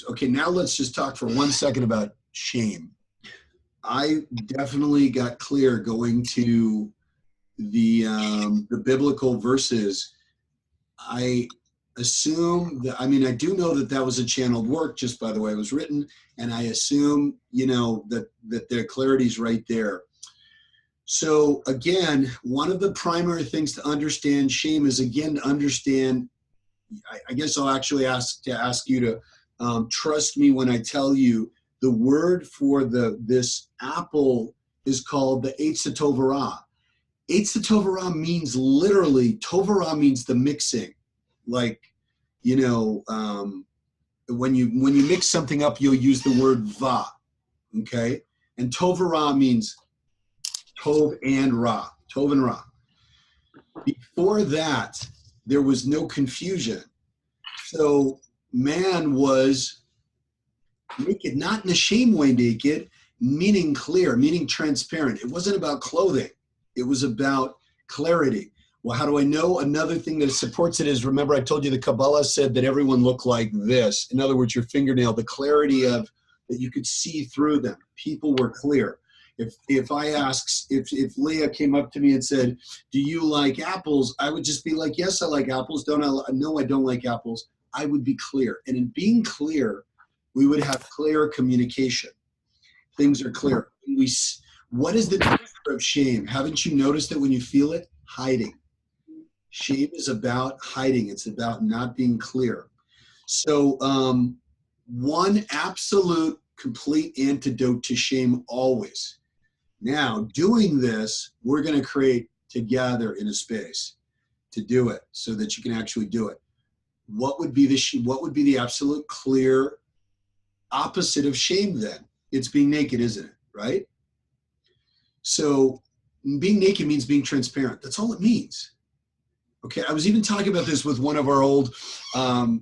Okay, now let's just talk for 1 second about shame. I definitely got clear going to the biblical verses. I assume that, I mean, I do know that that was a channeled work just by the way it was written, and I assume, you know, that their clarity's right there. So again, one of the primary things to understand shame is, again, to understand, I guess I'll actually ask you to trust me when I tell you the word for this apple is called the Eitz HaTov. Eitz HaTov means literally, Tovara means the mixing. Like, you know, when you mix something up, you'll use the word va, okay? And Tovara means Tov and Ra, Tov and Ra. Before that, there was no confusion. So man was naked, not in a shame way naked, meaning clear, meaning transparent. It wasn't about clothing. It was about clarity. Well, how do I know? Another thing that supports it is, remember I told you the Kabbalah said that everyone looked like this. In other words, your fingernail, the clarity of that you could see through them. People were clear. If I asked, if Leah came up to me and said, do you like apples? I would just be like, yes, I like apples. No, I don't like apples. I would be clear. And in being clear, we would have clear communication. Things are clear. What is the nature of shame? Haven't you noticed that when you feel it? Hiding. Shame is about hiding. It's about not being clear. So one absolute complete antidote to shame always. Now, doing this, we're going to create together in a space to do it so that you can actually do it. What would be the absolute clear opposite of shame then? It's being naked, isn't it? Right? So being naked means being transparent. That's all it means. Okay, I was even talking about this with one of our old, a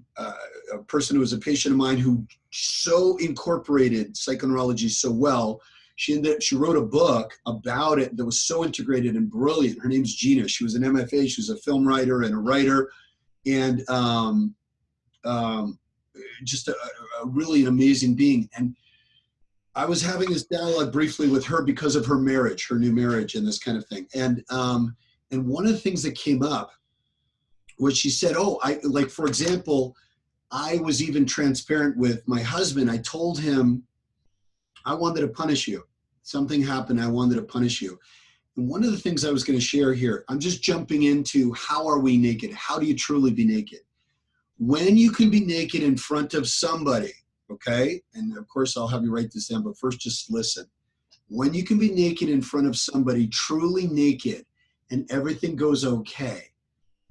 person who was a patient of mine who so incorporated psychoneurology so well. She wrote a book about it that was so integrated and brilliant. Her name's Gina. She was an MFA. She was a film writer and a writer, and just a really an amazing being. And I was having this dialogue briefly with her because of her marriage, her new marriage, and this kind of thing. And one of the things that came up was she said, "Oh, like for example, I was even transparent with my husband. I told him I wanted to punish you. Something happened. I wanted to punish you." And one of the things I was going to share here, I'm just jumping into how are we naked? How do you truly be naked? When you can be naked in front of somebody, okay? And of course, I'll have you write this down, but first just listen. When you can be naked in front of somebody, truly naked, and everything goes okay,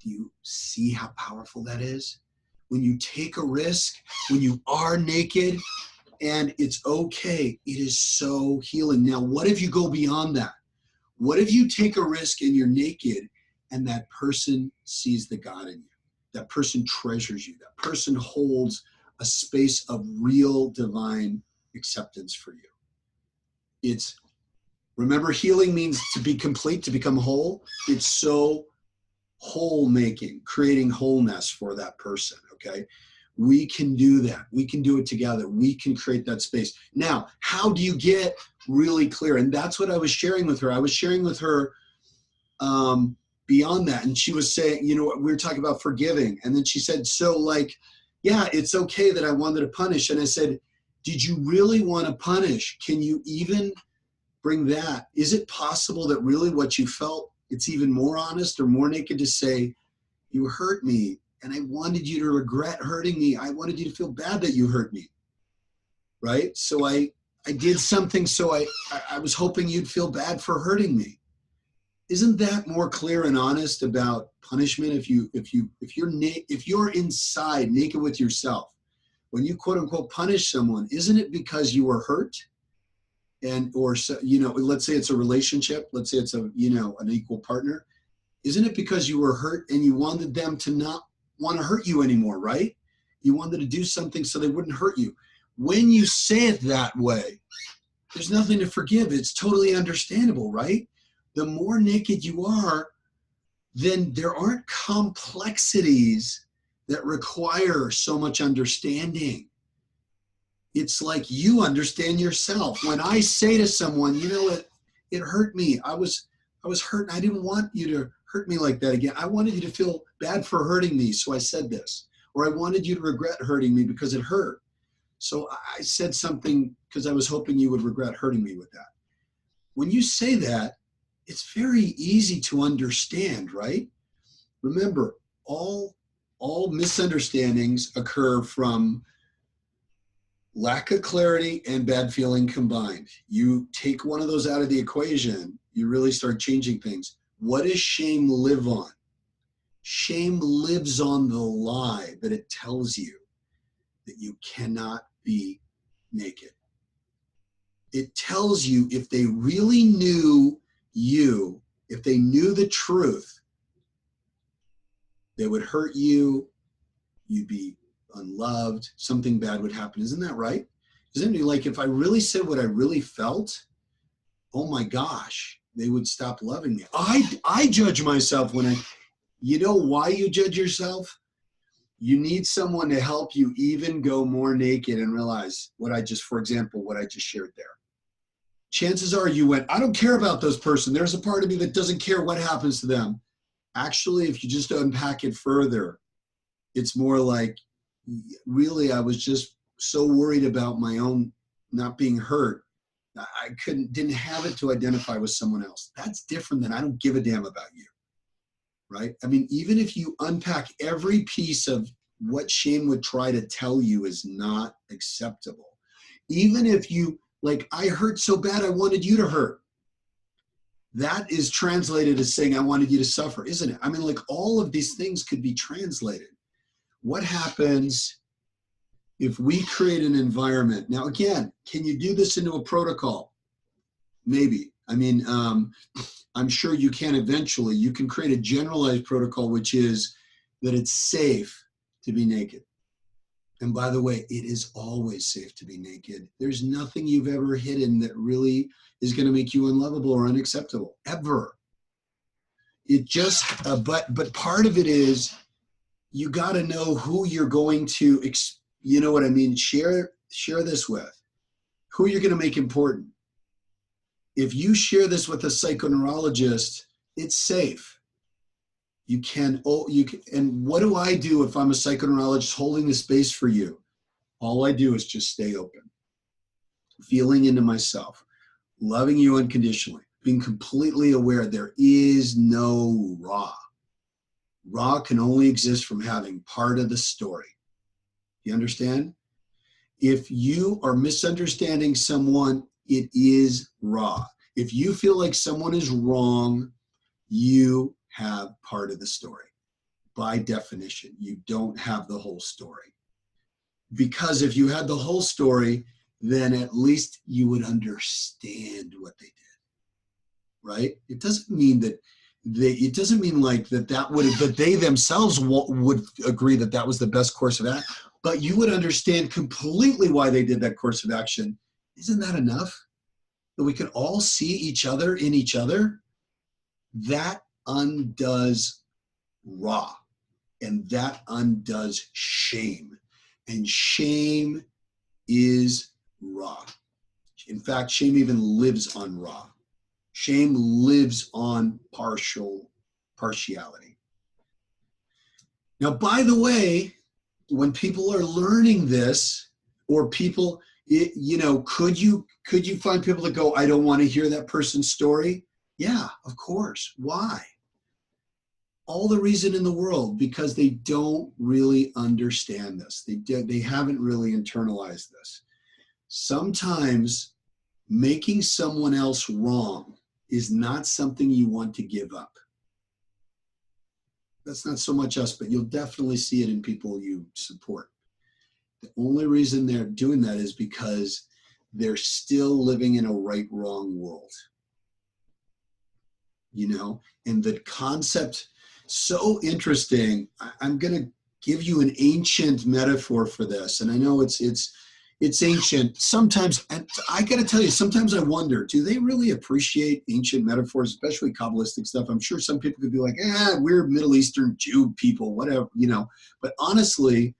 do you see how powerful that is? When you take a risk, when you are naked, and it's okay, it is so healing. Now, what if you go beyond that? What if you take a risk and you're naked and that person sees the God in you? That person treasures you. That person holds a space of real divine acceptance for you. Remember, healing means to be complete, to become whole. It's so whole making, creating wholeness for that person, okay? We can do that. We can do it together. We can create that space. Now, how do you get really clear? And that's what I was sharing with her. I was sharing with her beyond that. And she was saying, you know, we were talking about forgiving. And then she said, so like, yeah, it's okay that I wanted to punish. And I said, did you really want to punish? Can you even bring that? Is it possible that really what you felt, it's even more honest or more naked to say, you hurt me, and I wanted you to regret hurting me. I wanted you to feel bad that you hurt me, right? So I did something, so I was hoping you'd feel bad for hurting me. Isn't that more clear and honest about punishment? If you're inside naked with yourself, when you quote unquote punish someone, isn't it because you were hurt? Or you know, let's say it's a relationship, let's say it's an equal partner. Isn't it because you were hurt and you wanted them to not want to hurt you anymore, right? You wanted to do something so they wouldn't hurt you. When you say it that way, there's nothing to forgive. It's totally understandable, right? The more naked you are, then there aren't complexities that require so much understanding. It's like you understand yourself. When I say to someone, you know what, it hurt me. I was hurt. I didn't want you to hurt me like that again. I wanted you to feel bad for hurting me, so I said this. Or I wanted you to regret hurting me because it hurt. So I said something because I was hoping you would regret hurting me with that. When you say that, it's very easy to understand, right? Remember, all misunderstandings occur from lack of clarity and bad feeling combined. You take one of those out of the equation, you really start changing things. What does shame live on? Shame lives on the lie that it tells you that you cannot be naked. It tells you if they really knew you, if they knew the truth, they would hurt you, you'd be unloved, something bad would happen. Isn't that right? Isn't it like if I really said what I really felt, oh my gosh, they would stop loving me. I judge myself when you know why you judge yourself? You need someone to help you even go more naked and realize for example, what I just shared there. Chances are you went, I don't care about those person. There's a part of me that doesn't care what happens to them. Actually, if you just unpack it further, it's more like, really, I was just so worried about my own not being hurt. I didn't have it to identify with someone else. That's different than I don't give a damn about you, right? I mean, even if you unpack every piece of what shame would try to tell you is not acceptable, even if you, like, I hurt so bad I wanted you to hurt. That is translated as saying I wanted you to suffer, isn't it? I mean, like, all of these things could be translated. What happens if we create an environment? Now, again, can you do this into a protocol? Maybe. I mean, I'm sure you can eventually. You can create a generalized protocol, which is that it's safe to be naked. And by the way, it is always safe to be naked. There's nothing you've ever hidden that really is going to make you unlovable or unacceptable, ever. It just, but part of it is you got to know who you're going to, you know what I mean? Share this with. Who you're going to make important. If you share this with a psychoneurologist, it's safe. You can, and what do I do if I'm a psychoneurologist holding the space for you? All I do is just stay open, feeling into myself, loving you unconditionally, being completely aware there is no raw. Raw can only exist from having part of the story. You understand? If you are misunderstanding someone, it is raw. If you feel like someone is wrong, you have part of the story. By definition, you don't have the whole story. Because if you had the whole story, then at least you would understand what they did, right? It doesn't mean that that they themselves would agree that that was the best course of action, but you would understand completely why they did that course of action. Isn't that enough? That we can all see each other in each other? That undoes raw, and that undoes shame. And shame is raw. In fact, shame even lives on raw. Shame lives on partiality. Now, by the way, when people are learning this, or people, could you find people that go, I don't want to hear that person's story? Yeah, of course. Why? All the reason in the world, because they don't really understand this. They haven't really internalized this. Sometimes making someone else wrong is not something you want to give up. That's not so much us, but you'll definitely see it in people you support. The only reason they're doing that is because they're still living in a right-wrong world. And the concept, so interesting. I'm going to give you an ancient metaphor for this. And I know it's ancient. Sometimes, and I got to tell you, sometimes I wonder, do they really appreciate ancient metaphors, especially Kabbalistic stuff? I'm sure some people could be like, we're Middle Eastern Jew people, whatever, But honestly,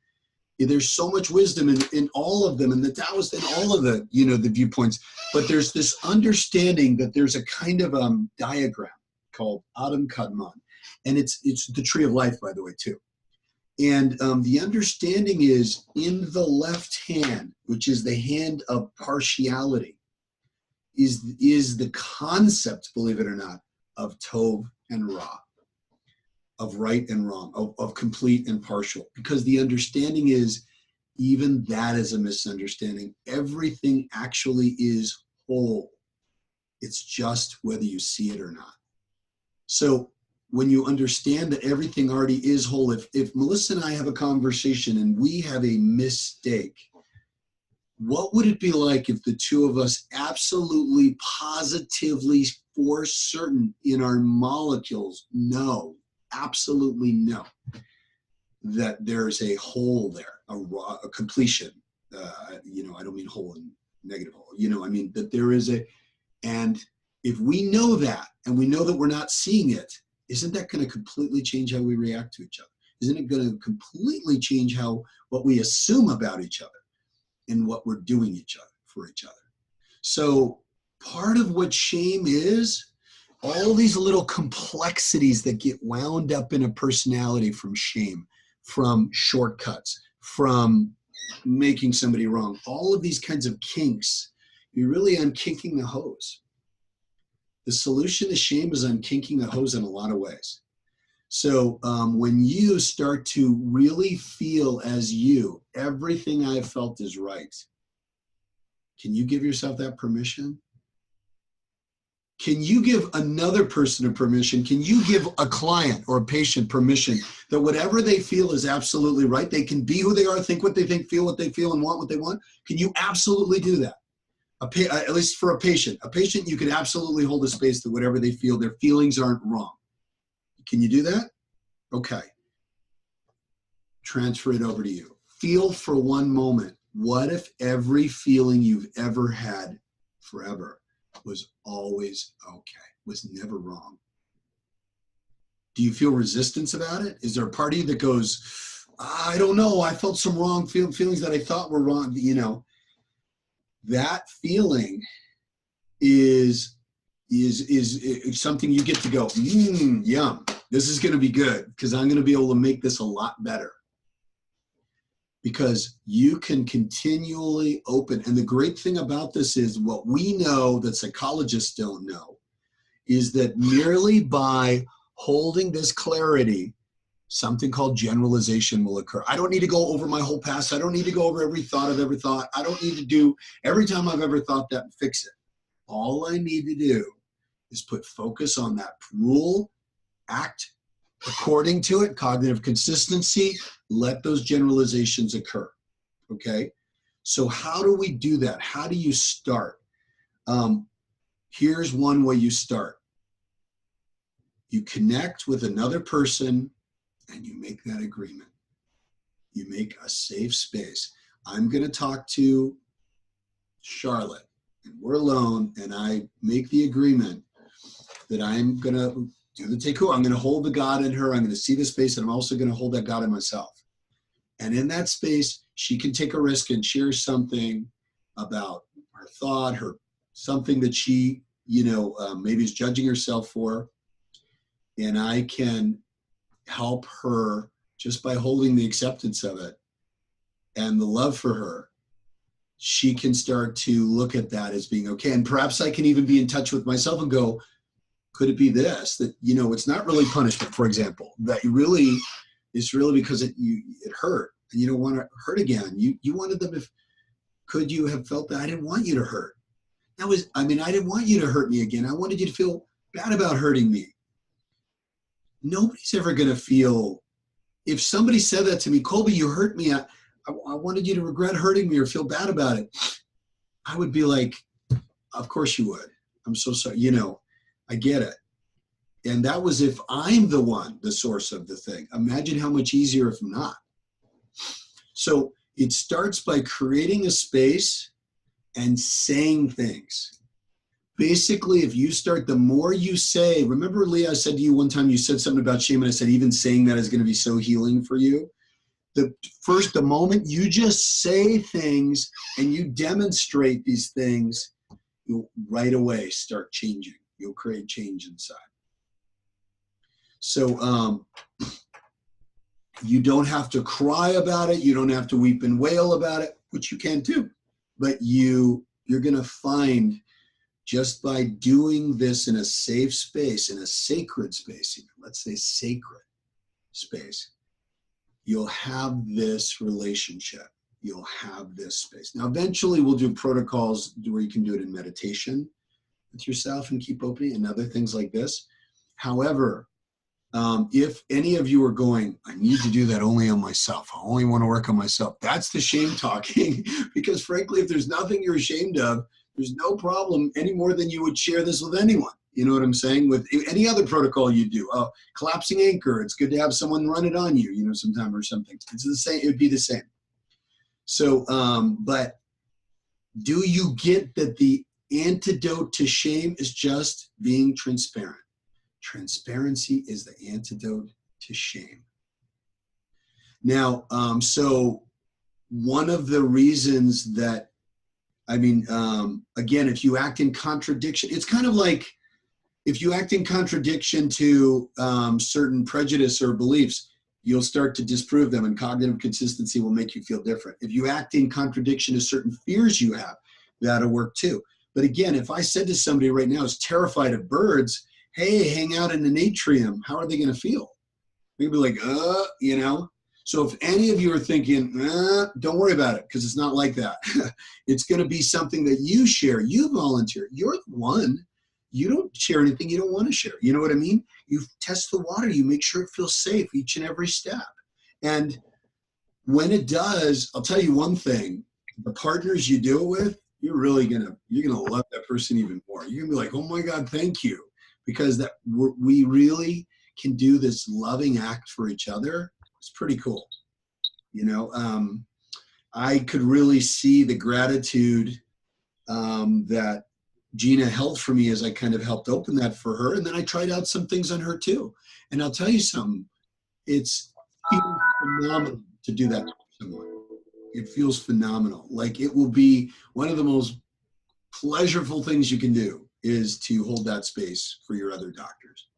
There's so much wisdom in all of them, and the Taoist in all of the, the viewpoints. But there's this understanding that there's a kind of diagram called Adam Kadmon. And it's the tree of life, by the way, too. And the understanding is in the left hand, which is the hand of partiality, is the concept, believe it or not, of Tov and Ra, of right and wrong, of complete and partial. Because the understanding is, even that is a misunderstanding. Everything actually is whole. It's just whether you see it or not. So when you understand that everything already is whole, if Melissa and I have a conversation and we have a mistake, what would it be like if the two of us absolutely, positively, for certain in our molecules know, absolutely know, that there's a whole there, a completion. I don't mean whole and negative whole. I mean that there is and if we know that, and we know that we're not seeing it, isn't that going to completely change how we react to each other? Isn't it going to completely change what we assume about each other and what we're doing for each other? So part of what shame is, all these little complexities that get wound up in a personality from shame, from shortcuts, from making somebody wrong, all of these kinds of kinks, you're really unkinking the hose. The solution to shame is unkinking the hose in a lot of ways. So when you start to really feel as everything I've felt is right, can you give yourself that permission? Can you give another person a permission? Can you give a client or a patient permission that whatever they feel is absolutely right? They can be who they are, think what they think, feel what they feel, and want what they want. Can you absolutely do that? At least for a patient, you can absolutely hold a space that whatever they feel, their feelings aren't wrong. Can you do that? Okay. Transfer it over to you. Feel for one moment, what if every feeling you've ever had forever was always okay, was never wrong? Do you feel resistance about it? Is there a part of you that goes, I don't know, I felt some wrong feelings that I thought were wrong, That feeling is something you get to go, yum, this is going to be good because I'm going to be able to make this a lot better. Because you can continually open. And the great thing about this is what we know that psychologists don't know is that merely by holding this clarity, something called generalization will occur. I don't need to go over my whole past. I don't need to go over every thought I've ever thought. I don't need to do every time I've ever thought that and fix it. All I need to do is put focus on that rule, act according to it, cognitive consistency, let those generalizations occur, okay? So how do we do that? How do you start? Here's one way you start. You connect with another person and you make that agreement. You make a safe space. I'm going to talk to Charlotte, and we're alone, and I make the agreement that I'm going to do the teku. I'm going to hold the God in her. I'm going to see the space, and I'm also going to hold that God in myself. And in that space, she can take a risk and share something about her thought, something that she, maybe is judging herself for. And I can help her just by holding the acceptance of it and the love for her. She can start to look at that as being okay. And perhaps I can even be in touch with myself and go, could it be this? That, it's not really punishment, for example, that it's really because it hurt and you don't want to hurt again. You wanted them could you have felt that I didn't want you to hurt? I didn't want you to hurt me again. I wanted you to feel bad about hurting me. Nobody's ever going to feel, if somebody said that to me, Colbey, you hurt me. I wanted you to regret hurting me or feel bad about it. I would be like, of course you would. I'm so sorry. I get it. And that was if I'm the source of the thing. Imagine how much easier if not. So it starts by creating a space and saying things. Basically, if you start, the more you say, remember, Leah, I said to you one time, you said something about shame, and I said, even saying that is going to be so healing for you. the moment you just say things and you demonstrate these things, you'll right away start changing. You'll create change inside. So you don't have to cry about it. You don't have to weep and wail about it, which you can too. But you're going to find, just by doing this in a safe space, in a sacred space, even, let's say sacred space, you'll have this relationship. You'll have this space. Now, eventually we'll do protocols where you can do it in meditation with yourself and keep opening, and other things like this. However, if any of you are going, I need to do that only on myself, I only want to work on myself, that's the shame talking. Because frankly, if there's nothing you're ashamed of, there's no problem any more than you would share this with anyone. You know what I'm saying? With any other protocol you do, collapsing anchor, it's good to have someone run it on you, sometime or something. It's the same. It would be the same. So, but do you get that the antidote to shame is just being transparent? Transparency is the antidote to shame. Now, so one of the reasons that, again, if you act in contradiction, it's kind of like if you act in contradiction to certain prejudice or beliefs, you'll start to disprove them, and cognitive consistency will make you feel different. If you act in contradiction to certain fears you have, that'll work too. But again, if I said to somebody right now who's terrified of birds, hey, hang out in an atrium, how are they going to feel? They'd be like, So if any of you are thinking, don't worry about it, because it's not like that. It's going to be something that you share. You volunteer. You're the one. You don't share anything you don't want to share. You know what I mean? You test the water. You make sure it feels safe each and every step. And when it does, I'll tell you one thing, the partners you do it with, you're going to love that person even more. You're going to be like, oh my God, thank you. Because we really can do this loving act for each other. It's pretty cool. I could really see the gratitude that Gina held for me as I kind of helped open that for her. And then I tried out some things on her too. And I'll tell you something, it feels phenomenal to do that to someone. It feels phenomenal. Like, it will be one of the most pleasurable things you can do is to hold that space for your other doctors,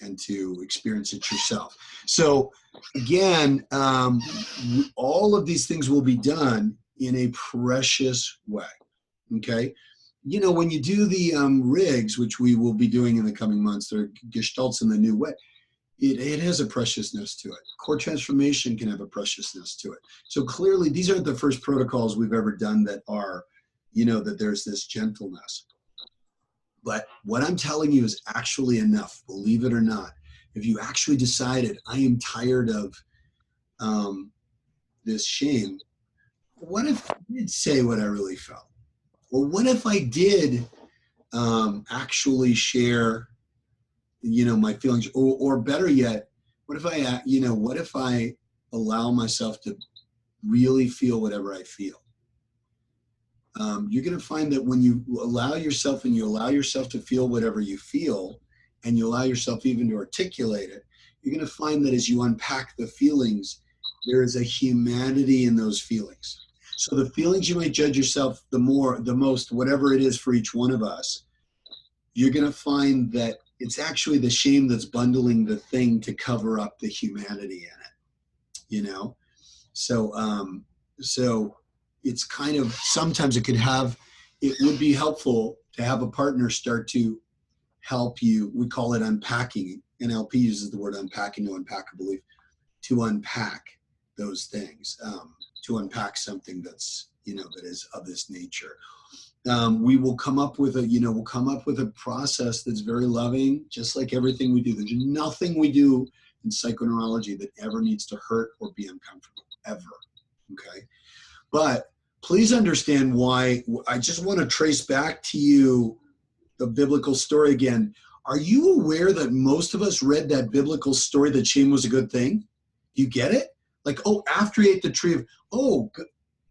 and to experience it yourself. So again, all of these things will be done in a precious way. Okay. When you do the rigs, which we will be doing in the coming months, they're gestalts in the new way, it has a preciousness to it. Core transformation can have a preciousness to it. So clearly these aren't the first protocols we've ever done that are, that there's this gentleness. But what I'm telling you is actually enough, believe it or not. If you actually decided, I am tired of this shame, what if I did say what I really felt? Or what if I did actually share, my feelings? Or better yet, what if I allow myself to really feel whatever I feel? You're going to find that when you allow yourself to feel whatever you feel, and you allow yourself even to articulate it, you're going to find that as you unpack the feelings, there is a humanity in those feelings. So the feelings you might judge yourself the most, whatever it is for each one of us, you're going to find that it's actually the shame that's bundling the thing to cover up the humanity in it, So it's kind of, sometimes it would be helpful to have a partner start to help you. We call it unpacking. NLP uses the word unpacking, to unpack a belief, to unpack those things, to unpack something that's, that is of this nature. We will come up with a process that's very loving, just like everything we do. There's nothing we do in psychoneurology that ever needs to hurt or be uncomfortable, ever. Okay. But please understand why. I just want to trace back to you the biblical story again. Are you aware that most of us read that biblical story that shame was a good thing? You get it? Like, after he ate the tree of,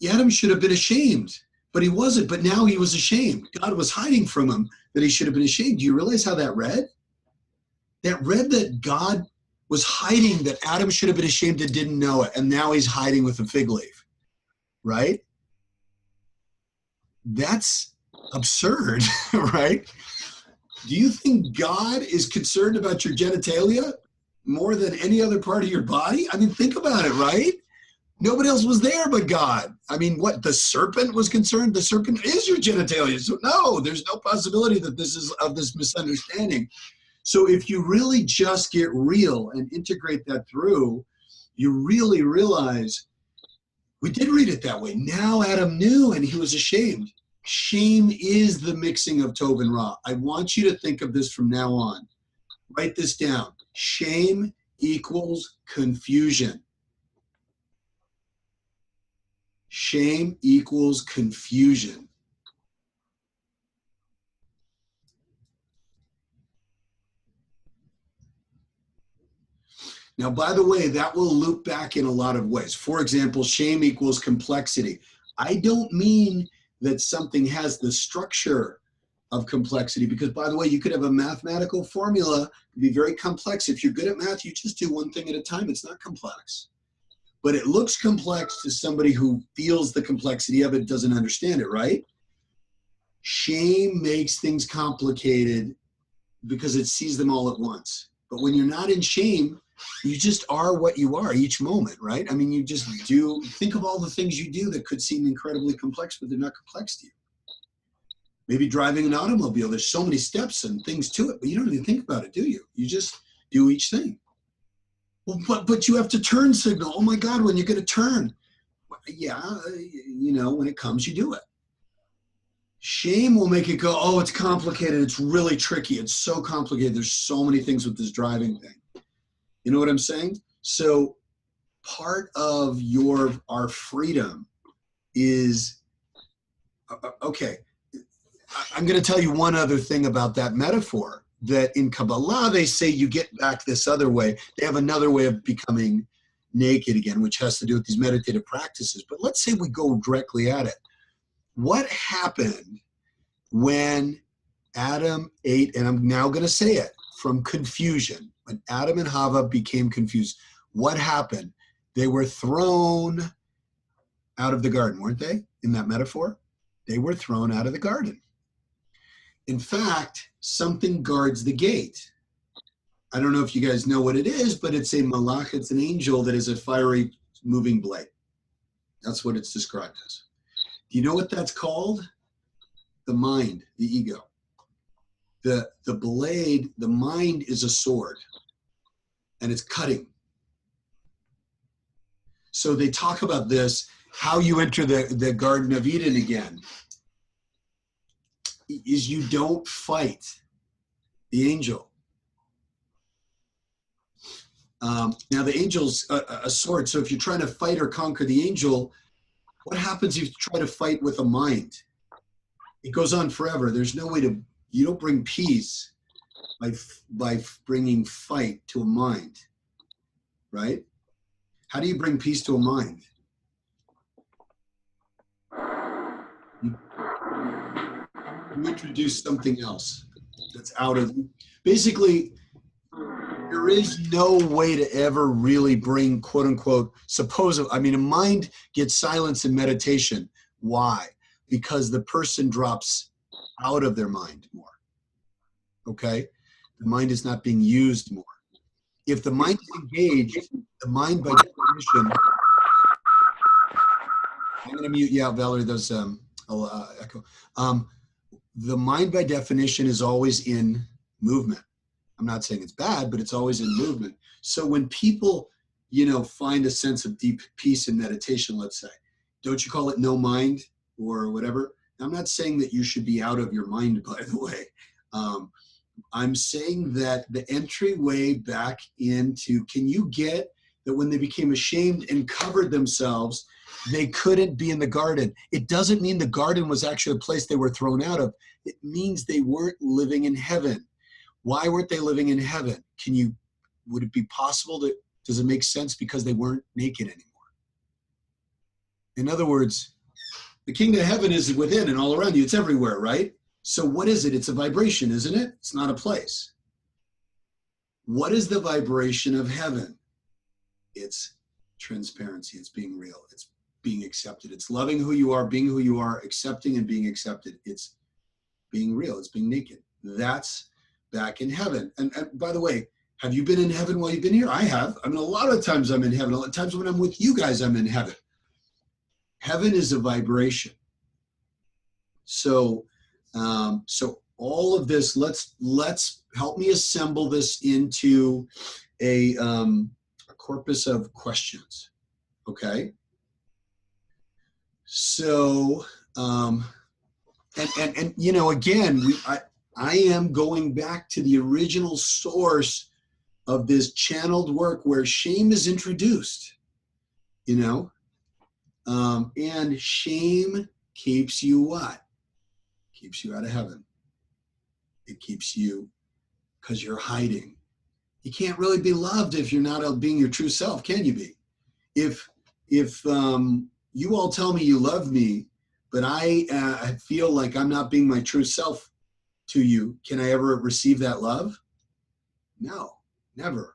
Adam should have been ashamed, but he wasn't. But now he was ashamed. God was hiding from him that he should have been ashamed. Do you realize how that read? That read that God was hiding that Adam should have been ashamed and didn't know it. And now he's hiding with a fig leaf, right? That's absurd, right? Do you think God is concerned about your genitalia more than any other part of your body? I mean, think about it, right? Nobody else was there but God. I mean, what, the serpent was concerned? The serpent is your genitalia. So no, there's no possibility that this is of this misunderstanding. So if you really just get real and integrate that through, you really realize we did read it that way. Now Adam knew and he was ashamed. Shame is the mixing of Tov and Ra. I want you to think of this from now on. Write this down. Shame equals confusion. Shame equals confusion. Now, by the way, that will loop back in a lot of ways. For example, shame equals complexity. I don't mean that something has the structure of complexity, because, by the way, you could have a mathematical formula, be very complex. If you're good at math, you just do one thing at a time. It's not complex. But it looks complex to somebody who feels the complexity of it, doesn't understand it, right? Shame makes things complicated because it sees them all at once. But when you're not in shame, you just are what you are each moment, right? I mean, you just do, think of all the things you do that could seem incredibly complex, but they're not complex to you. Maybe driving an automobile, there's so many steps and things to it, but you don't even think about it, do you? You just do each thing. Well, but you have to turn signal. Oh my God, when you're going to turn. Yeah, you know, when it comes, you do it. Shame will make it go, oh, it's complicated. It's really tricky. It's so complicated. There's so many things with this driving thing. You know what I'm saying? So part of our freedom is, okay, I'm going to tell you one other thing about that metaphor, that in Kabbalah, they say you get back this other way. They have another way of becoming naked again, which has to do with these meditative practices. But let's say we go directly at it. What happened when Adam ate, and I'm now going to say it, from confusion? When Adam and Hava became confused, what happened? They were thrown out of the garden, weren't they? In that metaphor, they were thrown out of the garden. In fact, something guards the gate. I don't know if you guys know what it is, but it's a malach, it's an angel that is a fiery moving blade. That's what it's described as. Do you know what that's called? The mind, the ego. The blade, the mind is a sword, and it's cutting. So they talk about this, how you enter the Garden of Eden again, is you don't fight the angel. Now the angel's a sword, so if you're trying to fight or conquer the angel, what happens if you try to fight with a mind? It goes on forever. There's no way to, you don't bring peace by bringing fight to a mind, right? How do you bring peace to a mind? You introduce something else that's out of, basically, there is no way to ever really bring, quote unquote, a mind gets silence in meditation. Why? Because the person drops out of their mind more. Okay? The mind is not being used more. If the mind is engaged, the mind by definition, I'm going to mute you out, Valerie, those echo. The mind by definition is always in movement. I'm not saying it's bad, but it's always in movement. So when people, find a sense of deep peace in meditation, let's say, don't you call it no mind or whatever? I'm not saying that you should be out of your mind, by the way. I'm saying that the entryway back into, can you get that when they became ashamed and covered themselves, they couldn't be in the garden? It doesn't mean the garden was actually a place they were thrown out of. It means they weren't living in heaven. Why weren't they living in heaven? Would it be possible does it make sense because they weren't naked anymore? In other words, the kingdom of heaven is within and all around you. It's everywhere, right? So what is it? It's a vibration, isn't it? It's not a place. What is the vibration of heaven? It's transparency. It's being real. It's being accepted. It's loving who you are, being who you are, accepting and being accepted. It's being real. It's being naked. That's back in heaven. And by the way, have you been in heaven while you've been here? I have. I mean, a lot of times I'm in heaven. A lot of times when I'm with you guys, I'm in heaven. Heaven is a vibration. So, so all of this, let's help me assemble this into a corpus of questions. Okay. So, and you know, again, I am going back to the original source of this channeled work where shame is introduced, you know, and shame keeps you what? Keeps you out of heaven. It keeps you, because you're hiding. You can't really be loved if you're not being your true self, can you be? If you all tell me you love me, but I feel like I'm not being my true self to you, can I ever receive that love? No, never.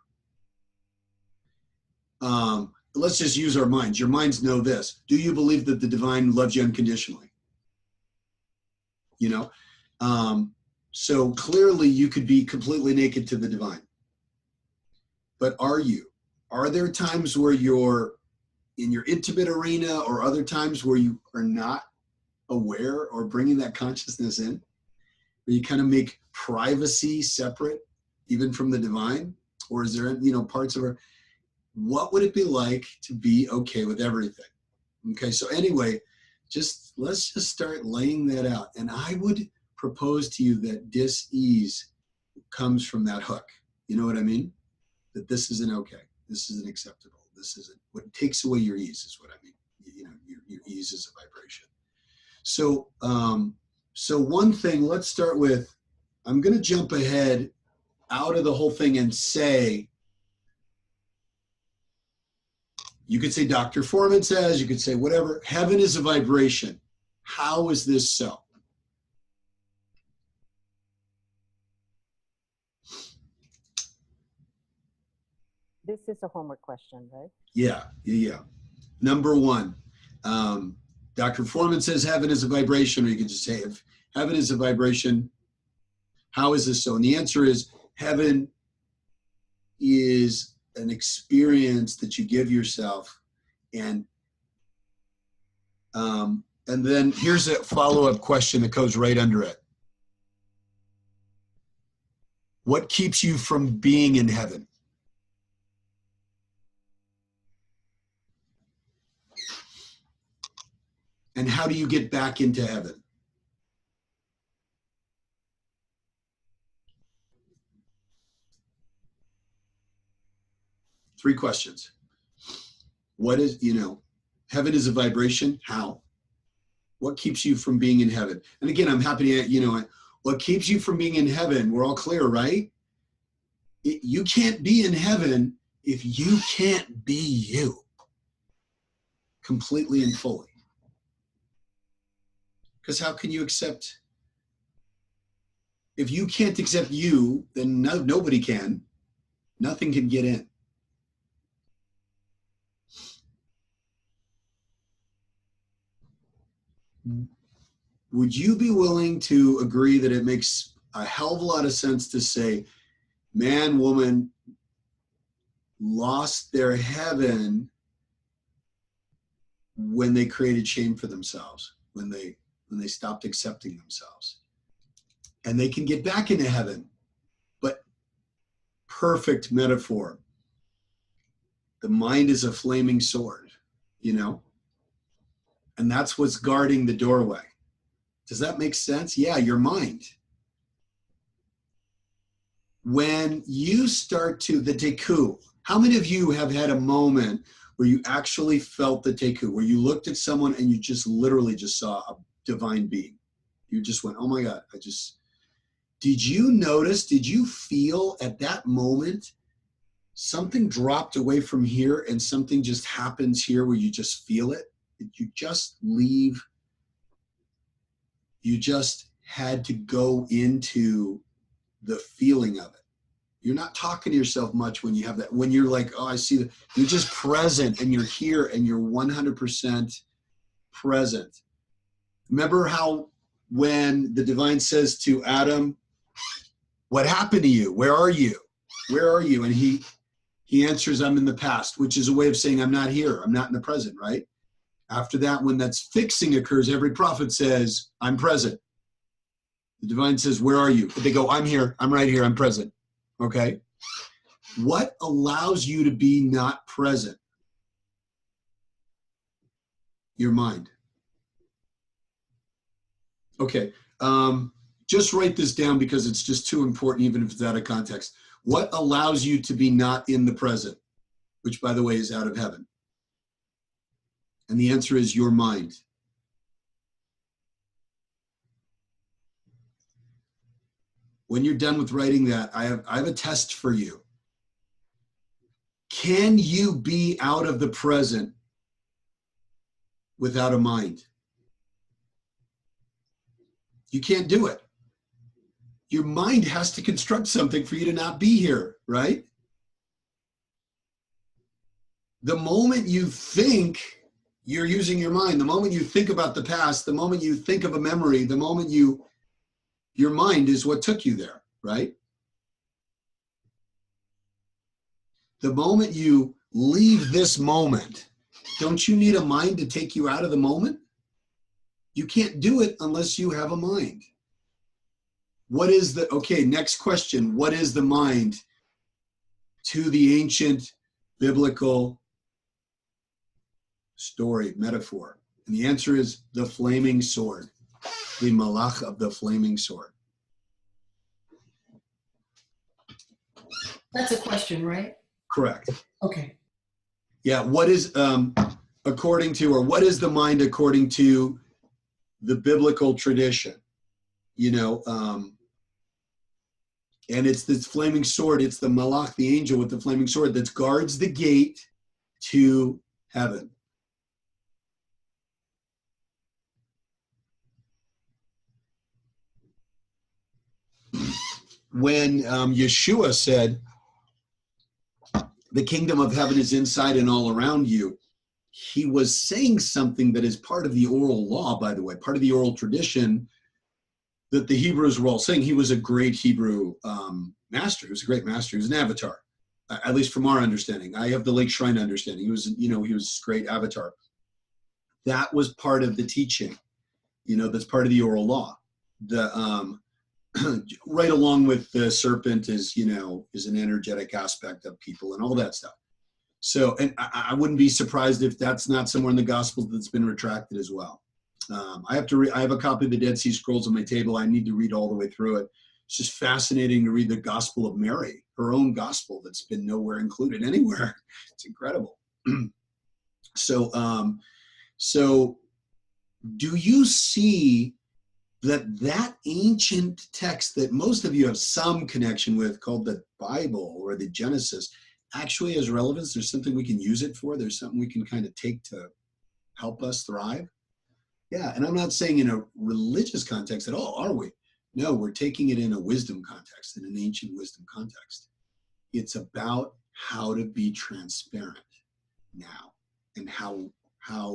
Let's just use our minds. Your minds know this. Do you believe that the divine loves you unconditionally? You know? So clearly you could be completely naked to the divine. But are you? Are there times where you're in your intimate arena or other times where you are not aware or bringing that consciousness in? Where you kind of make privacy separate even from the divine? Or is there, you know, parts of her? What would it be like to be okay with everything? Okay, so anyway, let's just start laying that out. And I would propose to you that dis-ease comes from that hook. You know what I mean? That this isn't okay. This isn't acceptable. This isn't, what takes away your ease is what I mean. You know, your ease is a vibration. So, so one thing, let's start with, I'm going to jump ahead out of the whole thing and say, you could say Dr. Forman says, you could say whatever, heaven is a vibration. How is this so? This is a homework question, right? Yeah. Number one, Dr. Forman says heaven is a vibration, or you could just say, if heaven is a vibration, how is this so? And the answer is, heaven is an experience that you give yourself. And then here's a follow-up question that goes right under it. What keeps you from being in heaven? And how do you get back into heaven? Three questions. What is, you know, heaven is a vibration. How? What keeps you from being in heaven? And again, I'm happy to, you know, what keeps you from being in heaven? We're all clear, right? You can't be in heaven if you can't be you completely and fully. Because how can you accept? If you can't accept you, then nobody can. Nothing can get in. Would you be willing to agree that it makes a hell of a lot of sense to say, man, woman lost their heaven when they created shame for themselves, when they stopped accepting themselves? And they can get back into heaven. But perfect metaphor. The mind is a flaming sword, you know? And that's what's guarding the doorway. Does that make sense? Yeah, your mind. When you start to, the teku, how many of you have had a moment where you actually felt the teku, where you looked at someone and you just literally just saw a divine being? You just went, oh my God, did you notice, did you feel at that moment something dropped away from here and something just happens here where you just feel it? Did you just leave? You just had to go into the feeling of it. You're not talking to yourself much when you have that. When you're like, oh, I see that. You're just present and you're here and you're 100% present. Remember how when the divine says to Adam, what happened to you? Where are you? Where are you? And he answers, I'm in the past, which is a way of saying I'm not here. I'm not in the present, right? After that, when that's fixing occurs, every prophet says, I'm present. The divine says, where are you? But they go, I'm here. I'm right here. I'm present. Okay? What allows you to be not present? Your mind. Okay. Just write this down because it's just too important, even if it's out of context. What allows you to be not in the present? Which, by the way, is out of heaven. And the answer is your mind. When you're done with writing that, I have a test for you. Can you be out of the present without a mind? You can't do it. Your mind has to construct something for you to not be here, right? The moment you think, you're using your mind. The moment you think about the past, the moment you think of a memory, the moment your mind is what took you there, right? The moment you leave this moment, don't you need a mind to take you out of the moment? You can't do it unless you have a mind. Okay, next question. What is the mind to the ancient biblical story, metaphor? And the answer is the flaming sword, the malach of the flaming sword. That's a question, right? Correct. Okay. Yeah, what is according to, or what is the mind according to the biblical tradition? You know, and it's this flaming sword. It's the malach, the angel with the flaming sword that guards the gate to heaven. When Yeshua said, the kingdom of heaven is inside and all around you, he was saying something that is part of the oral law, by the way, part of the oral tradition that the Hebrews were all saying. He was a great Hebrew master. He was a great master. He was an avatar, at least from our understanding. I have the Lake Shrine understanding. He was a great avatar. That was part of the teaching, that's part of the oral law. The right along with the serpent is an energetic aspect of people and all that stuff. So, and I wouldn't be surprised if that's not somewhere in the Gospels that's been retracted as well. I have a copy of the Dead Sea Scrolls on my table. I need to read all the way through it. It's just fascinating to read the Gospel of Mary, her own gospel that's been nowhere included anywhere. It's incredible. So do you see that ancient text that most of you have some connection with, called the Bible or the Genesis, actually has relevance? There's something we can use it for. There's something we can kind of take to help us thrive. Yeah, and I'm not saying in a religious context at all, are we? No, we're taking it in a wisdom context, in an ancient wisdom context. It's about how to be transparent now and how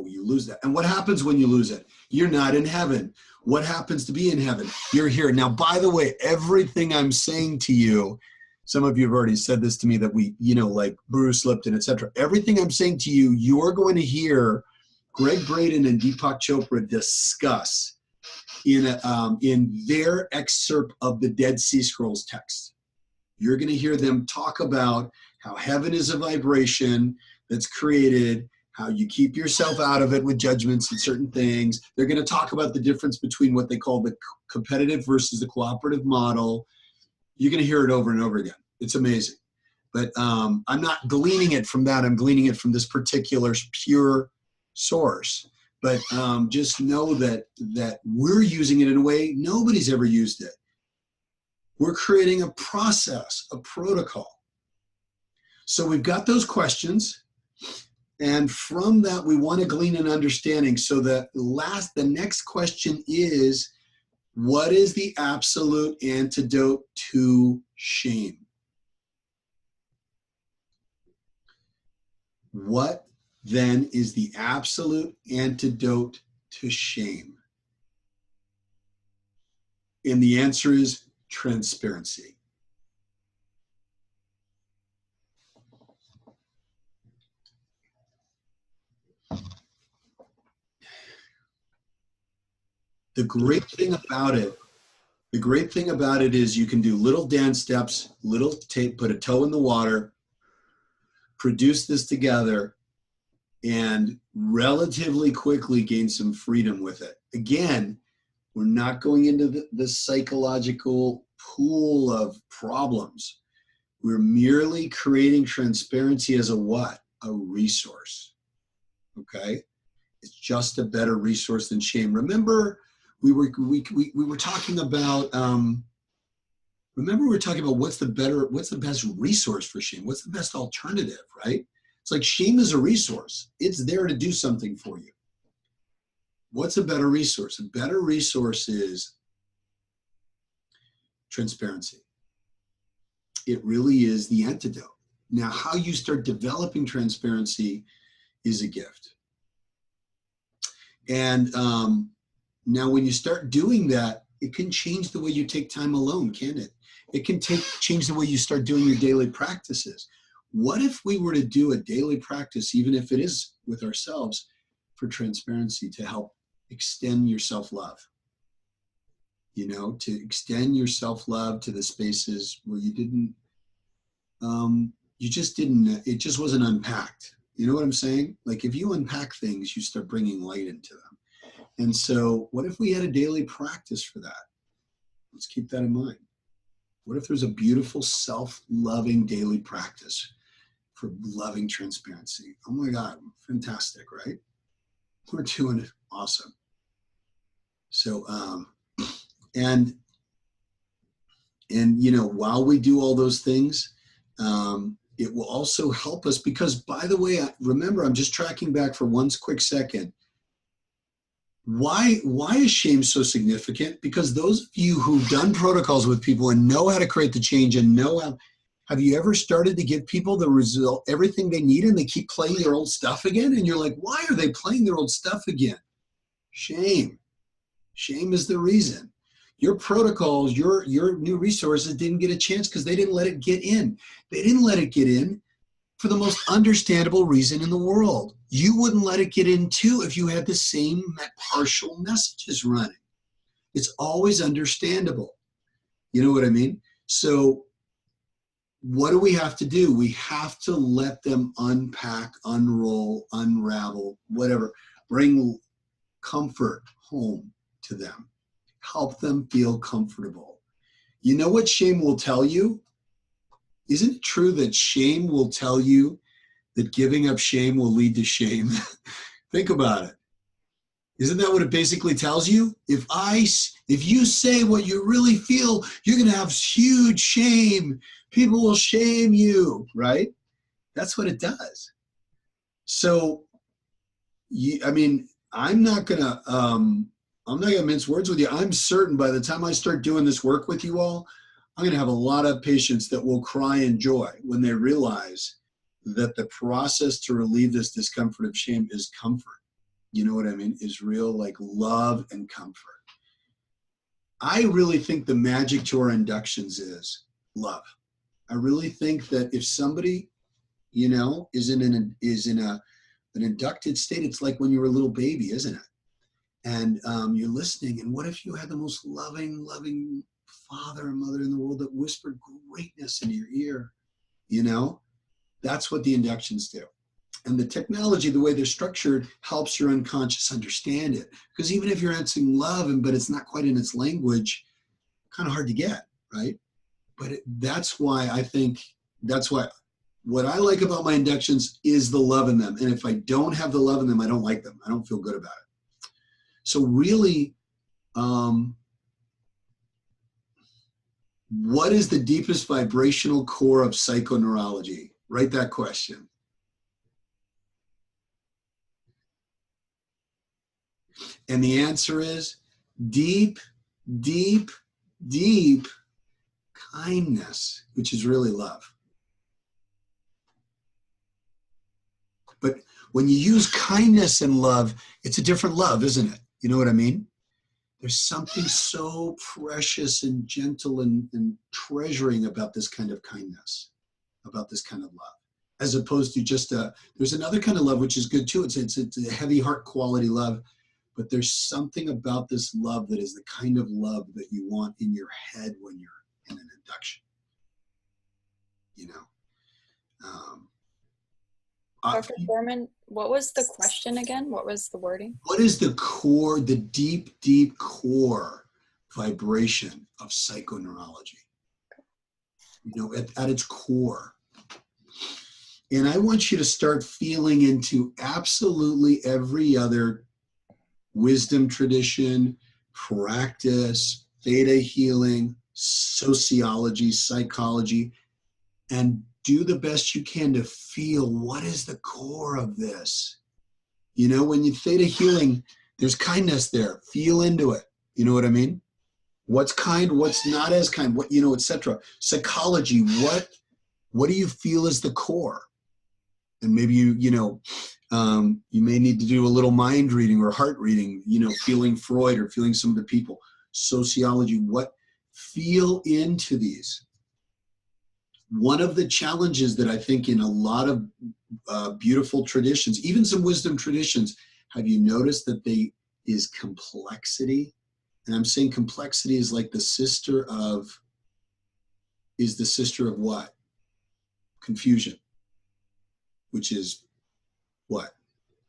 you lose that. And what happens when you lose it? You're not in heaven. What happens to be in heaven? You're here. Now, by the way, everything I'm saying to you, some of you have already said this to me, that we, like Bruce Lipton, etc. Everything I'm saying to you, you're going to hear Greg Braden and Deepak Chopra discuss in their excerpt of the Dead Sea Scrolls text. You're going to hear them talk about how heaven is a vibration that's created, how you keep yourself out of it with judgments and certain things. They're going to talk about the difference between what they call the competitive versus the cooperative model. You're going to hear it over and over again. It's amazing. But I'm not gleaning it from that. I'm gleaning it from this particular pure source. But just know that we're using it in a way nobody's ever used it. We're creating a process, a protocol. So we've got those questions. And from that, we want to glean an understanding. So the next question is, what is the absolute antidote to shame? What then is the absolute antidote to shame? And the answer is transparency. The great thing about it is you can do little dance steps, little tape, put a toe in the water, produce this together, and relatively quickly gain some freedom with it. Again, we're not going into the psychological pool of problems. We're merely creating transparency as a what? A resource. Okay? It's just a better resource than shame. Remember, we were talking about what's the best resource for shame? What's the best alternative, right? It's like shame is a resource. It's there to do something for you. What's a better resource? A better resource is transparency. It really is the antidote. Now, how you start developing transparency is a gift. And now when you start doing that, it can change the way you take time alone, can it? It can change the way you start doing your daily practices. What if we were to do a daily practice, even if it is with ourselves, for transparency to help extend your self-love? You know, to extend your self-love to the spaces where you didn't, it just wasn't unpacked. You know what I'm saying? Like if you unpack things, you start bringing light into them. And so what if we had a daily practice for that? Let's keep that in mind. What if there's a beautiful self-loving daily practice for loving transparency? Oh my God, fantastic, right? We're doing it awesome. So, and you know, while we do all those things, it will also help us because, by the way, remember, I'm just tracking back for one quick second. Why is shame so significant? Because those of you who've done protocols with people and know how to create the change and know how, have you ever started to give people the result, everything they need, and they keep playing their old stuff again? And you're like, why are they playing their old stuff again? Shame. Shame is the reason. Your protocols, your new resources didn't get a chance because they didn't let it get in. They didn't let it get in for the most understandable reason in the world. You wouldn't let it get in too if you had the same partial messages running. It's always understandable. You know what I mean? So what do we have to do? We have to let them unpack, unroll, unravel, whatever. Bring comfort home to them. Help them feel comfortable. You know what shame will tell you? Isn't it true that shame will tell you that giving up shame will lead to shame? Think about it. Isn't that what it basically tells you? If you say what you really feel, you're going to have huge shame. People will shame you, right? That's what it does. So, I'm not going to mince words with you. I'm certain by the time I start doing this work with you all, I'm going to have a lot of patients that will cry in joy when they realize that the process to relieve this discomfort of shame is comfort. You know what I mean? Is real, like love and comfort. I really think the magic to our inductions is love. I really think that if somebody, you know, is in an inducted state, it's like when you were a little baby, isn't it? And you're listening, and what if you had the most loving father and mother in the world that whispered greatness into your ear? You know, that's what the inductions do. And the technology, the way they're structured, helps your unconscious understand it. Because even if you're answering love, but it's not quite in its language, kind of hard to get, right? But that's why what I like about my inductions is the love in them. And if I don't have the love in them, I don't like them. I don't feel good about it. So really, what is the deepest vibrational core of psychoneurology? Write that question. And the answer is deep, deep, deep kindness, which is really love. But when you use kindness and love, it's a different love, isn't it? You know what I mean? There's something so precious and gentle and treasuring about this kind of kindness, about this kind of love, as opposed to just there's another kind of love which is good too. It's a heavy heart quality love, but there's something about this love that is the kind of love that you want in your head when you're in an induction. You know. Dr. Forman, what was the question again? What was the wording? What is the core, the deep, deep core vibration of psychoneurology? You know, at its core. And I want you to start feeling into absolutely every other wisdom tradition, practice, theta healing, sociology, psychology, and do the best you can to feel what is the core of this. You know, when you theta healing, there's kindness there. Feel into it. You know what I mean? What's kind, what's not as kind, what, you know, etc. Psychology, what do you feel is the core? And maybe you may need to do a little mind reading or heart reading, you know, feeling Freud or feeling some of the people. Sociology, feel into these. One of the challenges that I think in a lot of beautiful traditions, even some wisdom traditions, have you noticed that is complexity? And I'm saying complexity is like the sister of what? Confusion, which is what?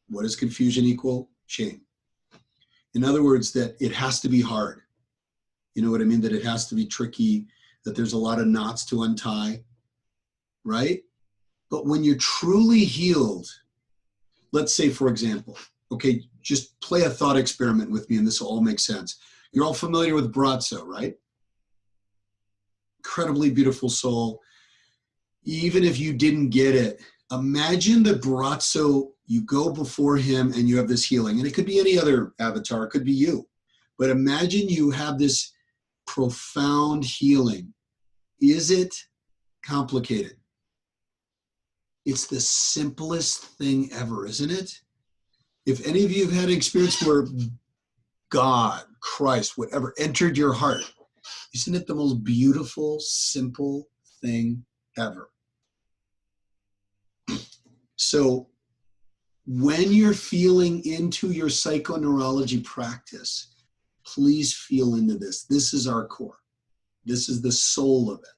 What does confusion equal? Shame. In other words, that it has to be hard. You know what I mean? That it has to be tricky, that there's a lot of knots to untie, right? But when you're truly healed, let's say, for example, okay, just play a thought experiment with me and this will all make sense. You're all familiar with Brazzo, right? Incredibly beautiful soul. Even if you didn't get it, imagine the Brazzo, you go before him and you have this healing. And it could be any other avatar, it could be you. But imagine you have this profound healing. Is it complicated? It's the simplest thing ever, isn't it? If any of you have had an experience where God, Christ, whatever, entered your heart, isn't it the most beautiful, simple thing ever? So when you're feeling into your psychoneurology practice, please feel into this. This is our core. This is the soul of it.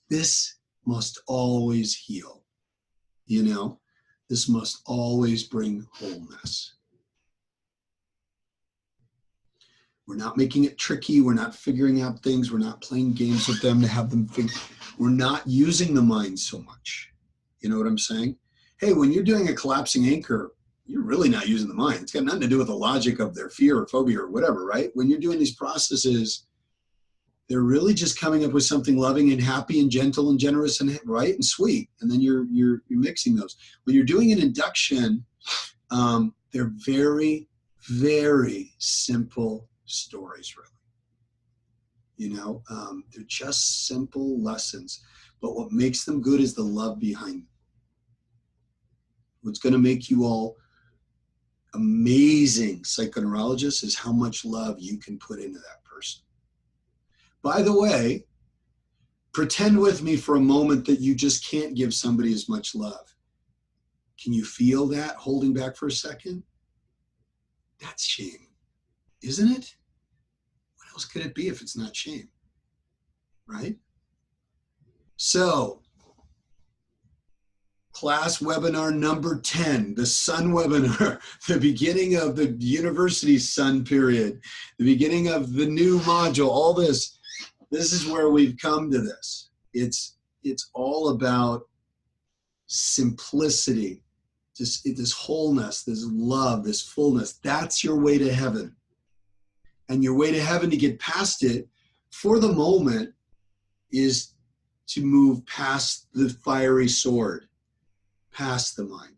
This must always heal. You know, this must always bring wholeness. We're not making it tricky. We're not figuring out things. We're not playing games with them to have them figure. We're not using the mind so much. You know what I'm saying? Hey, when you're doing a collapsing anchor, you're really not using the mind. It's got nothing to do with the logic of their fear or phobia or whatever, right? When you're doing these processes, they're really just coming up with something loving and happy and gentle and generous and right and sweet. And then you're mixing those. When you're doing an induction, they're very, very simple stories, really. You know, they're just simple lessons. But what makes them good is the love behind them. What's going to make you all amazing psychoneurologists is how much love you can put into that person. By the way, pretend with me for a moment that you just can't give somebody as much love. Can you feel that holding back for a second? That's shame, isn't it? What else could it be if it's not shame, right? So, class webinar number 10, the sun webinar, the beginning of the university sun period, the beginning of the new module, all this. This is where we've come to this. It's all about simplicity, just this wholeness, this love, this fullness. That's your way to heaven. And your way to heaven to get past it for the moment is to move past the fiery sword, past the mind.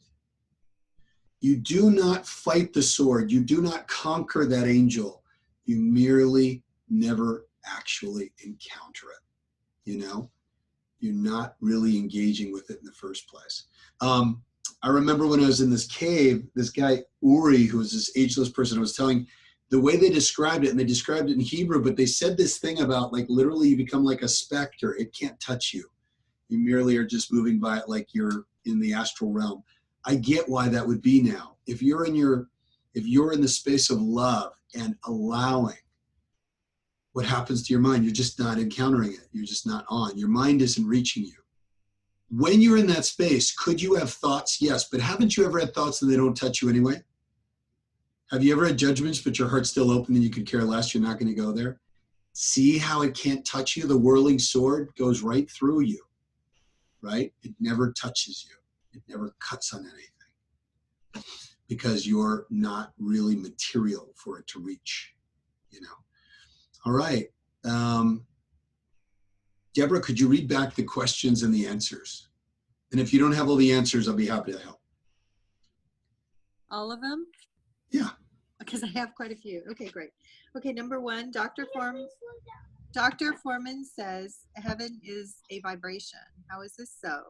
You do not fight the sword. You do not conquer that angel. You merely never actually encounter it. You know, you're not really engaging with it in the first place. I remember when I was in this cave, this guy, Uri, who was this ageless person, was telling the way they described it, and they described it in Hebrew, but they said this thing about like literally you become like a specter. It can't touch you. You merely are just moving by it like you're in the astral realm. I get why that would be now. If you're in the space of love and allowing, what happens to your mind? You're just not encountering it. You're just not on. Your mind isn't reaching you. When you're in that space, could you have thoughts? Yes, but haven't you ever had thoughts and they don't touch you anyway? Have you ever had judgments, but your heart's still open and you could care less? You're not going to go there. See how it can't touch you? The whirling sword goes right through you, right? It never touches you. It never cuts on anything because you're not really material for it to reach, you know. All right. Deborah, could you read back the questions and the answers? And if you don't have all the answers, I'll be happy to help. All of them? Yeah. Because I have quite a few. Okay, great. Okay, number one, Dr. Forman says heaven is a vibration. How is this so?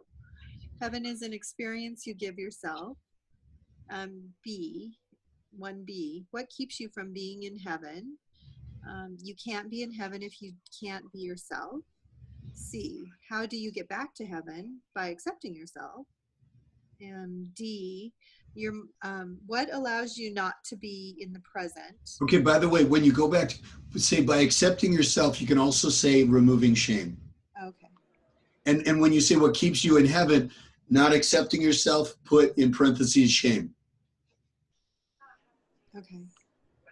Heaven is an experience you give yourself. B, 1B, what keeps you from being in heaven? You can't be in heaven if you can't be yourself. C, how do you get back to heaven? By accepting yourself. And D, what allows you not to be in the present? Okay, by the way, when you go back to say by accepting yourself, you can also say removing shame. Okay. And when you say what keeps you in heaven, not accepting yourself, put in parentheses shame. Okay.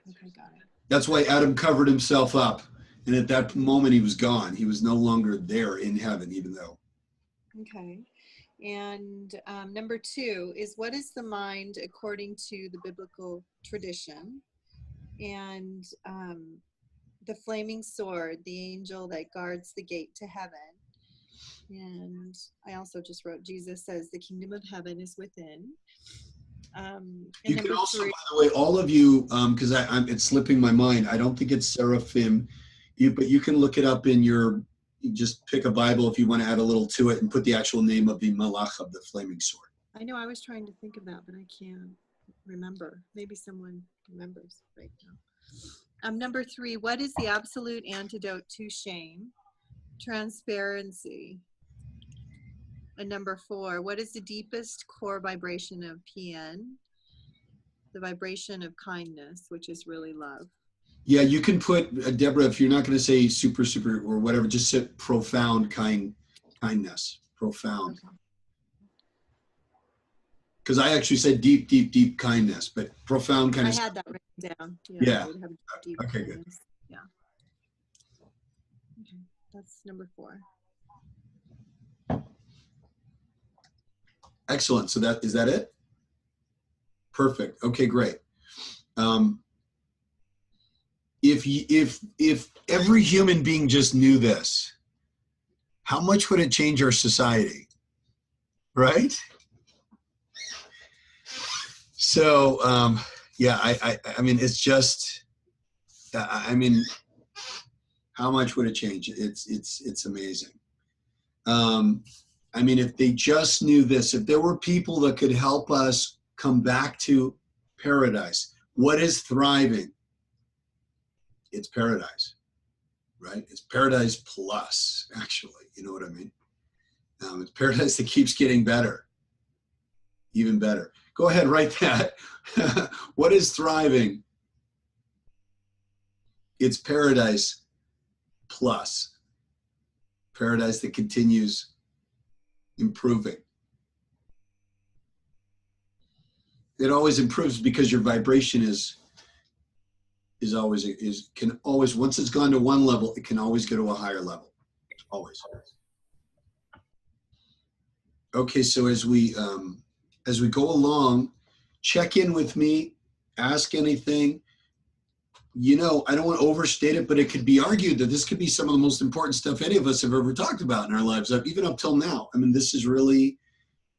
Okay, got it. That's why Adam covered himself up. And at that moment, he was gone. He was no longer there in heaven, even though. Okay. And number two is, what is the mind according to the biblical tradition? And the flaming sword, the angel that guards the gate to heaven. And I also just wrote, Jesus says the kingdom of heaven is within. You can also, by the way, all of you, because it's slipping my mind, I don't think it's seraphim, but you can look it up in you just pick a Bible if you want to add a little to it and put the actual name of the malach of the flaming sword. I know, I was trying to think of that, but I can't remember. Maybe someone remembers right now. Number three, what is the absolute antidote to shame? Transparency. And number four, what is the deepest core vibration of PN? The vibration of kindness, which is really love. Yeah, you can put, Deborah, if you're not going to say super, or whatever, just say profound kindness. Profound. Okay. Because I actually said deep kindness, but profound kind of. I had that written down. Yeah. Deep okay, kindness. good. Yeah. Okay, that's number four. Excellent. So is that it? Perfect. Okay, great. If every human being just knew this, how much would it change our society? Right? So, yeah, I mean, it's just, I mean, how much would it change? It's amazing. I mean, if they just knew this, if there were people that could help us come back to paradise, what is thriving? It's paradise, right? It's paradise plus, actually, you know what I mean? It's paradise that keeps getting better, even better. Go ahead, write that. What is thriving? It's paradise plus, paradise that continues improving. It always improves because your vibration can always, once it's gone to one level, it can always go to a higher level. Always. Okay, so as we go along, check in with me, ask anything. You know, I don't want to overstate it, but it could be argued that this could be some of the most important stuff any of us have ever talked about in our lives, even up till now. I mean, this is really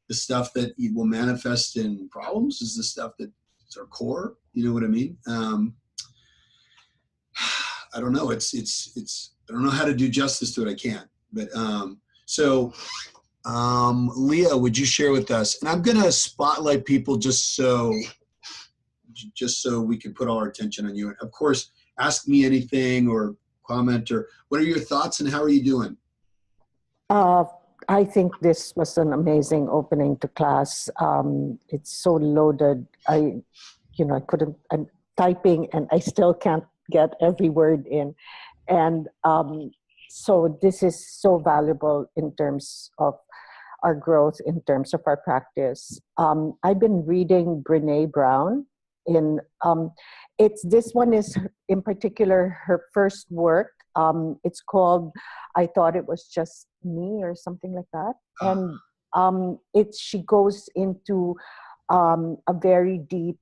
the stuff that will manifest in problems, is the stuff that is our core. You know what I mean? I don't know. I don't know how to do justice to it. I can't. But so Leah, would you share with us? And I'm going to spotlight people just so we can put all our attention on you. And of course, ask me anything or comment, or what are your thoughts and how are you doing? I think this was an amazing opening to class. It's so loaded. I'm typing and I still can't get every word in. And so this is so valuable in terms of our growth, in terms of our practice. I've been reading Brene Brown. This one is in particular her first work. It's called I Thought It Was Just Me or something like that. And she goes into a very deep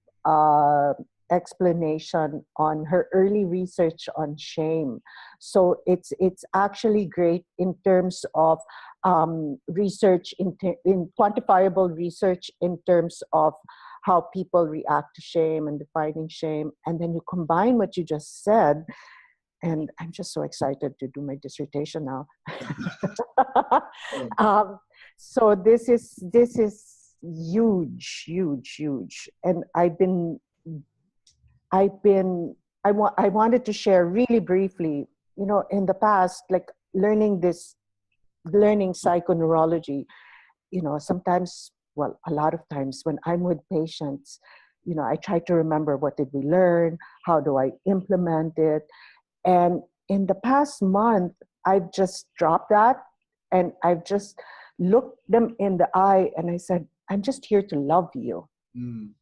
explanation on her early research on shame. So it's actually great in terms of research, in quantifiable research in terms of how people react to shame and defining shame. And then you combine what you just said, and I'm just so excited to do my dissertation now. So this is huge, huge, huge. And I wanted to share really briefly, in the past, like learning psychoneurology, sometimes, well, a lot of times when I'm with patients, I try to remember, what did we learn? How do I implement it? And in the past month, I've just dropped that and I've just looked them in the eye and I said, I'm just here to love you. Mm.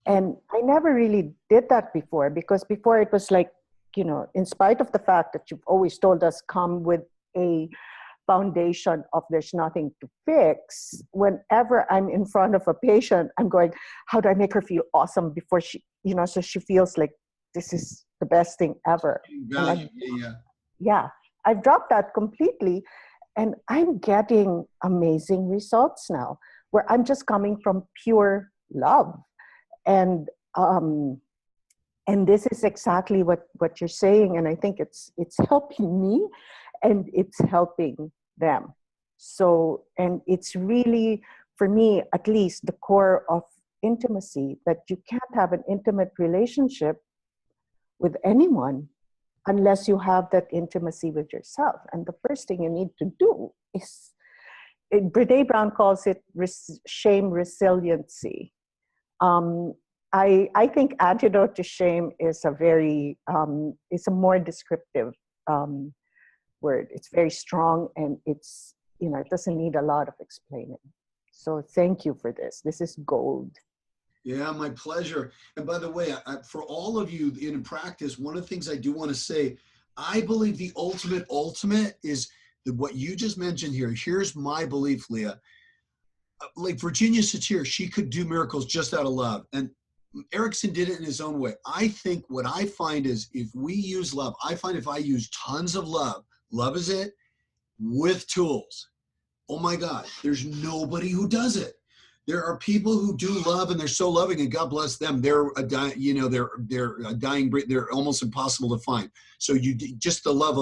And I never really did that before, because before it was like, in spite of the fact that you've always told us come with a foundation of there's nothing to fix, whenever I'm in front of a patient, I'm going, how do I make her feel awesome before she, so she feels like this is the best thing ever. Yeah, I've dropped that completely. And I'm getting amazing results now where I'm just coming from pure love. And this is exactly what you're saying. And I think it's helping me and it's helping them. So, and it's really, for me, at least, the core of intimacy, that you can't have an intimate relationship with anyone unless you have that intimacy with yourself. And the first thing you need to do is, Brene Brown calls it shame resiliency. I think Antidote to Shame is it's a more descriptive word. It's very strong and it's, it doesn't need a lot of explaining. So thank you for this. This is gold. Yeah, my pleasure. And by the way, for all of you in practice, one of the things I do want to say, I believe the ultimate is what you just mentioned here. Here's my belief, Leah. Like Virginia Satir, she could do miracles just out of love. And Erickson did it in his own way. I think what I find is, if we use love, I find if I use tons of love is it, with tools, oh my God, there's nobody who does it. There are people who do love and they're so loving, and God bless them. They're a dying breed. They're almost impossible to find. So just the love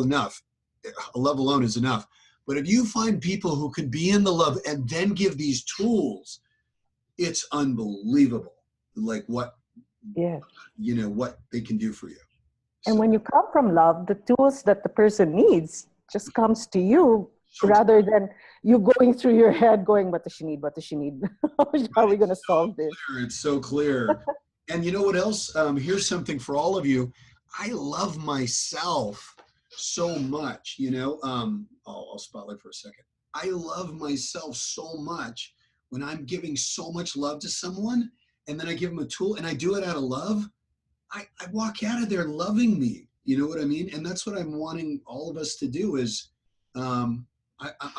alone is enough. But if you find people who can be in the love and then give these tools, it's unbelievable. Like what they can do for you. And when you come from love, the tools that the person needs just comes to you, rather than you going through your head going, what does she need? What does she need? How are we going to solve this? It's so clear. And you know what else? Here's something for all of you. I love myself so much, I'll spotlight for a second. I love myself so much when I'm giving so much love to someone, and then I give them a tool and I do it out of love. I walk out of there loving me. You know what I mean? And that's what I'm wanting all of us to do is, I'm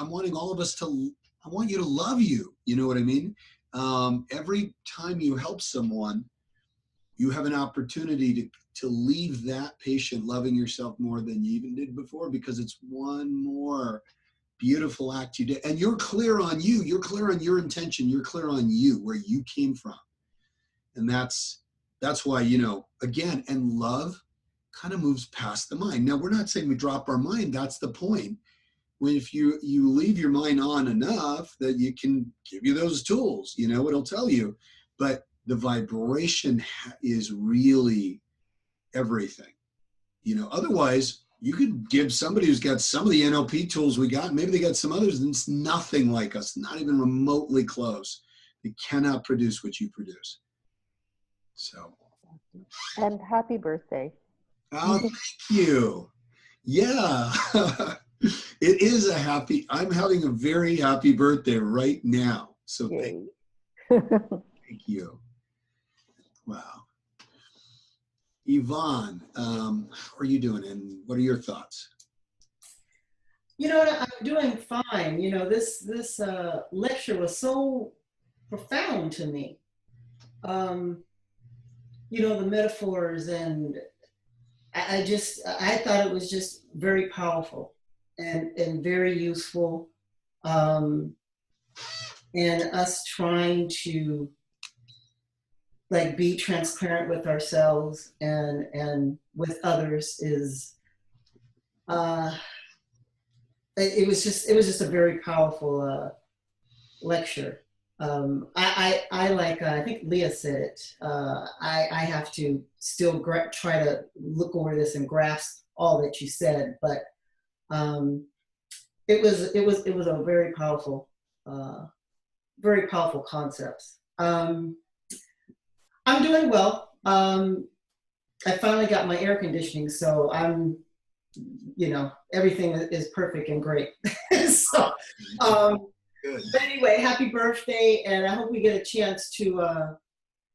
wanting all of us I want you to love you. You know what I mean? Every time you help someone, you have an opportunity to leave that patient loving yourself more than you even did before, because it's one more beautiful act you did. And you're clear on you. You're clear on your intention. You're clear on you, where you came from. And that's why, again, and love kind of moves past the mind. Now, we're not saying we drop our mind. That's the point. if you leave your mind on enough that you can give you those tools, you know, it'll tell you. But the vibration is really everything. You know, otherwise you could give somebody who's got some of the NLP tools we got, maybe they got some others, and it's nothing like us, not even remotely close. They cannot produce what you produce. So. And happy birthday. Oh, thank you. Yeah. It is I'm having a very happy birthday right now. So thank you. Wow. Yvonne, how are you doing, and what are your thoughts? You know, I'm doing fine. You know, this lecture was so profound to me. You know, the metaphors, and I thought it was just very powerful and very useful. And us trying to like be transparent with ourselves and with others is it was just a very powerful lecture. I like I think Leah said it. I have to still try to look over this and grasp all that you said, but it was a very powerful concepts. I'm doing well. I finally got my air conditioning, so I'm, you know, everything is perfect and great. So, but anyway, happy birthday, and I hope we get a chance to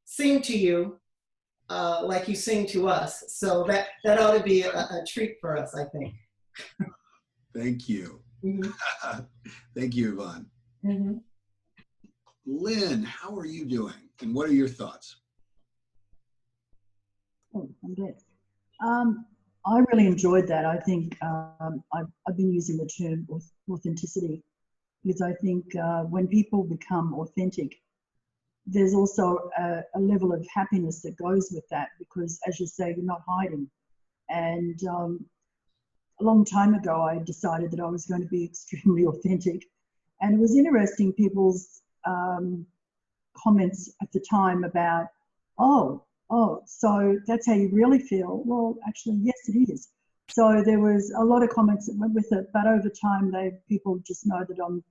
sing to you like you sing to us. So that ought to be a treat for us, I think. Thank you. Mm-hmm. Thank you, Yvonne. Mm-hmm. Lynn, how are you doing, and what are your thoughts? Oh, I'm good. I really enjoyed that. I think I've been using the term authenticity because I think when people become authentic, there's also a level of happiness that goes with that because, as you say, you're not hiding. And a long time ago, I decided that I was going to be extremely authentic. And it was interesting, people's comments at the time about, oh, so that's how you really feel. Well, actually, yes, it is. So there was a lot of comments that went with it, but over time, people just know that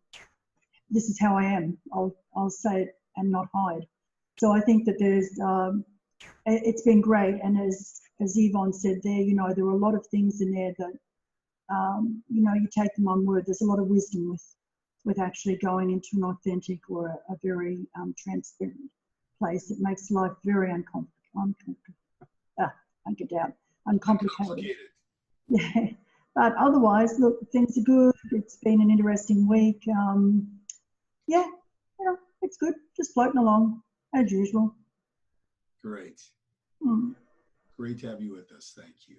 this is how I am. I'll say it and not hide. So I think that it's been great. And as Yvonne said there, you know, there are a lot of things in there that, you know, you take them on word. There's a lot of wisdom with actually going into an authentic or a very transparent place. It makes life very uncomplicated. Yeah, but otherwise, look, things are good. It's been an interesting week. Yeah, you know, it's good. Just floating along as usual. Great. Great to have you with us. Thank you.